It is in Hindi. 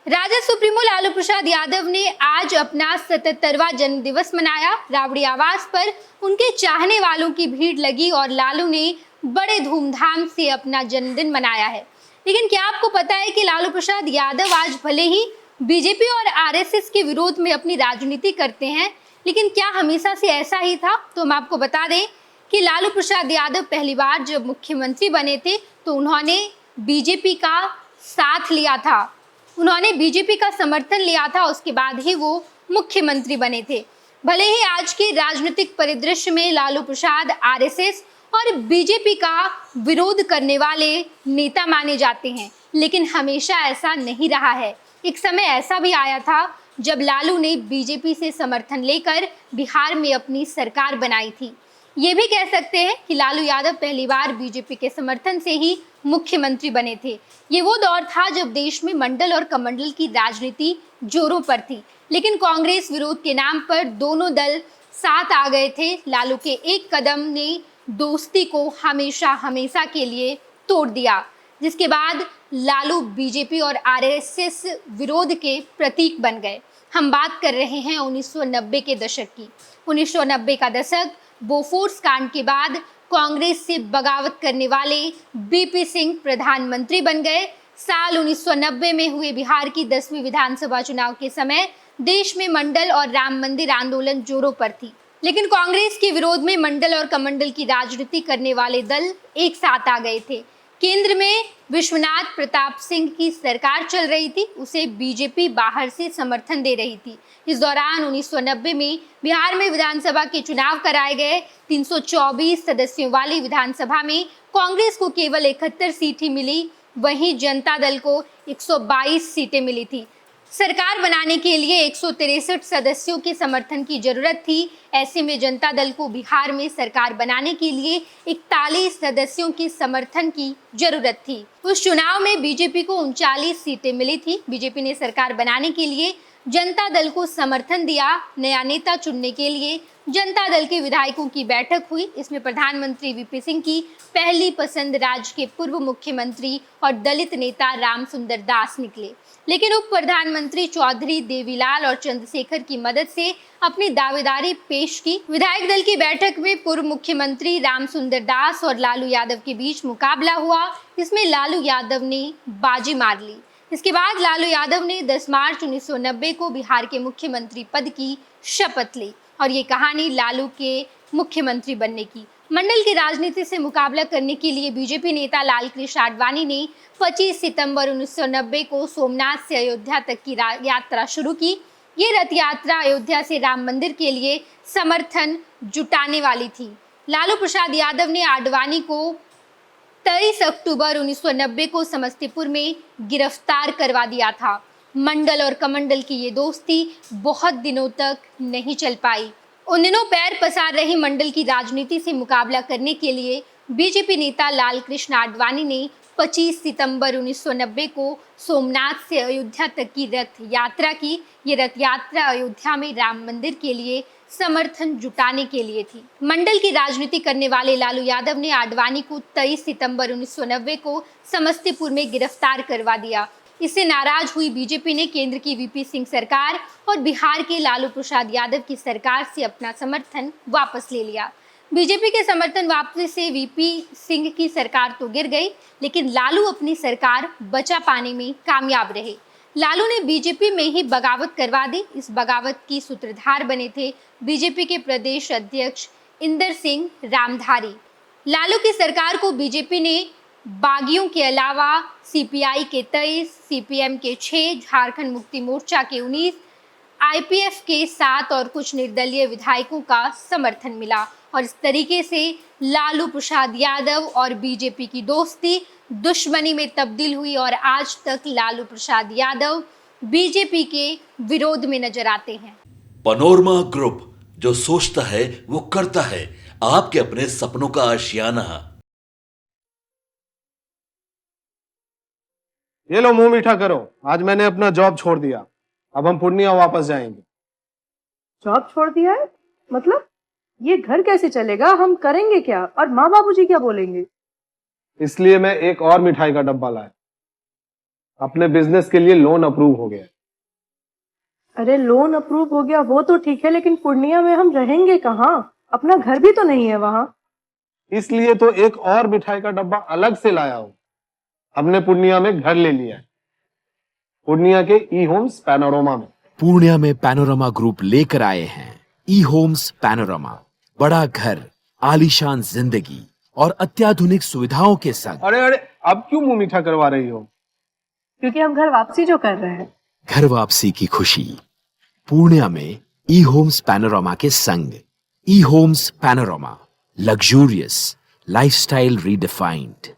राजद सुप्रीमो लालू प्रसाद यादव ने आज अपना 77वां जन्म दिवस मनाया। राबड़ी आवास पर उनके चाहने वालों की भीड़ लगी और लालू ने बड़े धूमधाम से अपना जन्मदिन मनाया है। लेकिन क्या आपको पता है कि लालू प्रसाद यादव आज भले ही बीजेपी और आरएसएस के विरोध में अपनी राजनीति करते हैं, लेकिन क्या हमेशा से ऐसा ही था? तो हम आपको बता दें कि लालू प्रसाद यादव पहली बार जब मुख्यमंत्री बने थे तो उन्होंने बीजेपी का साथ लिया था, उन्होंने बीजेपी का समर्थन लिया था। उसके बाद ही वो मुख्यमंत्री बने थे। भले ही आज के राजनीतिक परिदृश्य में लालू प्रसाद आरएसएस और बीजेपी का विरोध करने वाले नेता माने जाते हैं, लेकिन हमेशा ऐसा नहीं रहा है। एक समय ऐसा भी आया था जब लालू ने बीजेपी से समर्थन लेकर बिहार में अपनी सरकार बनाई थी। ये भी कह सकते हैं कि लालू यादव पहली बार बीजेपी के समर्थन से ही मुख्यमंत्री बने थे। ये वो दौर था जब देश में मंडल और कमंडल की राजनीति जोरों पर थी, लेकिन कांग्रेस विरोध के नाम पर दोनों दल साथ आ गए थे। लालू के एक कदम ने दोस्ती को हमेशा हमेशा के लिए तोड़ दिया, जिसके बाद लालू बीजेपी और आरएसएस विरोध के प्रतीक बन गए। हम बात कर रहे हैं 1990 के दशक की। 1990 का दशक बोफोर्स कांड के बाद कांग्रेस से बगावत करने वाले बीपी सिंह प्रधानमंत्री बन गए। साल 1990 में हुए बिहार की 10वीं विधानसभा चुनाव के समय देश में मंडल और राम मंदिर आंदोलन जोरों पर थी, लेकिन कांग्रेस के विरोध में मंडल और कमंडल की राजनीति करने वाले दल एक साथ आ गए थे। केंद्र में विश्वनाथ प्रताप सिंह की सरकार चल रही थी, उसे बीजेपी बाहर से समर्थन दे रही थी। इस दौरान 1990 में बिहार में विधानसभा के चुनाव कराए गए। 324 सदस्यों वाली विधानसभा में कांग्रेस को केवल 71 सीट ही मिली, वहीं जनता दल को 122 सीटें मिली थी। सरकार बनाने के लिए 163 सदस्यों के समर्थन की जरूरत थी। ऐसे में जनता दल को बिहार में सरकार बनाने के लिए 41 सदस्यों के समर्थन की जरूरत थी। उस चुनाव में बीजेपी को 39 सीटें मिली थी। बीजेपी ने सरकार बनाने के लिए जनता दल को समर्थन दिया। नया नेता चुनने के लिए जनता दल के विधायकों की बैठक हुई। इसमें प्रधानमंत्री वीपी सिंह की पहली पसंद राज्य के पूर्व मुख्यमंत्री और दलित नेता रामसुंदर दास निकले, लेकिन उप प्रधानमंत्री चौधरी देवीलाल और चंद्रशेखर की मदद से अपनी दावेदारी पेश की। विधायक दल की बैठक में पूर्व मुख्यमंत्री रामसुंदर दास और लालू यादव के बीच मुकाबला हुआ। इसमें लालू यादव ने बाजी मार ली। इसके बाद लालू यादव ने 10 मार्च 1990 को बिहार के मुख्यमंत्री पद की शपथ ली और ये कहानी लालू के मुख्यमंत्री बनने की। मंडल की राजनीति से मुकाबला करने के लिए बीजेपी नेता लालकृष्ण आडवाणी ने 25 सितंबर 1990 को सोमनाथ से अयोध्या तक की यात्रा शुरू की। ये रथ यात्रा अयोध्या से राम मंदिर के लिए समर्थन जुटाने वाली थी। लालू प्रसाद यादव ने आडवाणी को 23 अक्टूबर 1990 को समस्तीपुर में गिरफ्तार करवा दिया था। मंडल और कमंडल की ये दोस्ती बहुत दिनों तक नहीं चल पाई। उन दिनों पैर पसार रही मंडल की राजनीति से मुकाबला करने के लिए बीजेपी नेता लालकृष्ण आडवाणी ने 25 सितंबर 1990 को सोमनाथ से अयोध्या तक की रथ यात्रा की। ये रथ यात्रा अयोध्या में राम मंदिर के लिए समर्थन जुटाने के लिए थी। मंडल की राजनीति करने वाले लालू यादव ने आडवाणी को 23 सितंबर 1990 को समस्तीपुर में गिरफ्तार करवा दिया। इससे नाराज हुई बीजेपी ने केंद्र की वीपी सिंह सरकार और बिहार के लालू प्रसाद यादव की सरकार से अपना समर्थन वापस ले लिया। बीजेपी के समर्थन वापसी से वीपी सिंह की सरकार तो गिर गई, लेकिन लालू अपनी सरकार बचा पाने में कामयाब रहे। लालू ने बीजेपी में ही बगावत करवा दी। इस बगावत की सूत्रधार बने थे बीजेपी के प्रदेश अध्यक्ष इंदर सिंह रामधारी। लालू की सरकार को बीजेपी ने बागियों के अलावा सीपीआई के 23, सीपीएम के 6, झारखंड मुक्ति मोर्चा के 19, आईपीएफ के 7 और कुछ निर्दलीय विधायकों का समर्थन मिला और इस तरीके से लालू प्रसाद यादव और बीजेपी की दोस्ती दुश्मनी में तब्दील हुई और आज तक लालू प्रसाद यादव बीजेपी के विरोध में नजर आते हैं। पनोरमा ग्रुप, जो सोचता है वो करता है। आपके अपने सपनों का आशियाना। ये लो, मुंह मीठा करो। आज मैंने अपना जॉब छोड़ दिया। अब हम पूर्णिया वापस जाएंगे। जॉब छोड़ दिया है? मतलब ये घर कैसे चलेगा? हम करेंगे क्या? और माँ बाबूजी क्या बोलेंगे? इसलिए मैं एक और मिठाई का डब्बा लाया। अपने बिजनेस के लिए लोन अप्रूव हो गया। अरे लोन अप्रूव हो गया वो तो ठीक है, लेकिन पूर्णिया में हम रहेंगे कहाँ? अपना घर भी तो नहीं है वहां। इसलिए तो एक और मिठाई का डब्बा अलग से लाया हूं। हमने पूर्णिया में घर ले लिया है, पूर्णिया के ई होम्स पैनोरमा में। पूर्णिया में पैनोरमा ग्रुप लेकर आए हैं ई होम्स पैनोरमा। बड़ा घर, आलीशान जिंदगी और अत्याधुनिक सुविधाओं के संग। अरे अरे, अब क्यों मुंह मीठा करवा रही हो? क्योंकि हम घर वापसी जो कर रहे हैं। घर वापसी की खुशी पूर्णिया में ई होम्स पैनोरमा के संग। ई homes panorama, luxurious lifestyle redefined.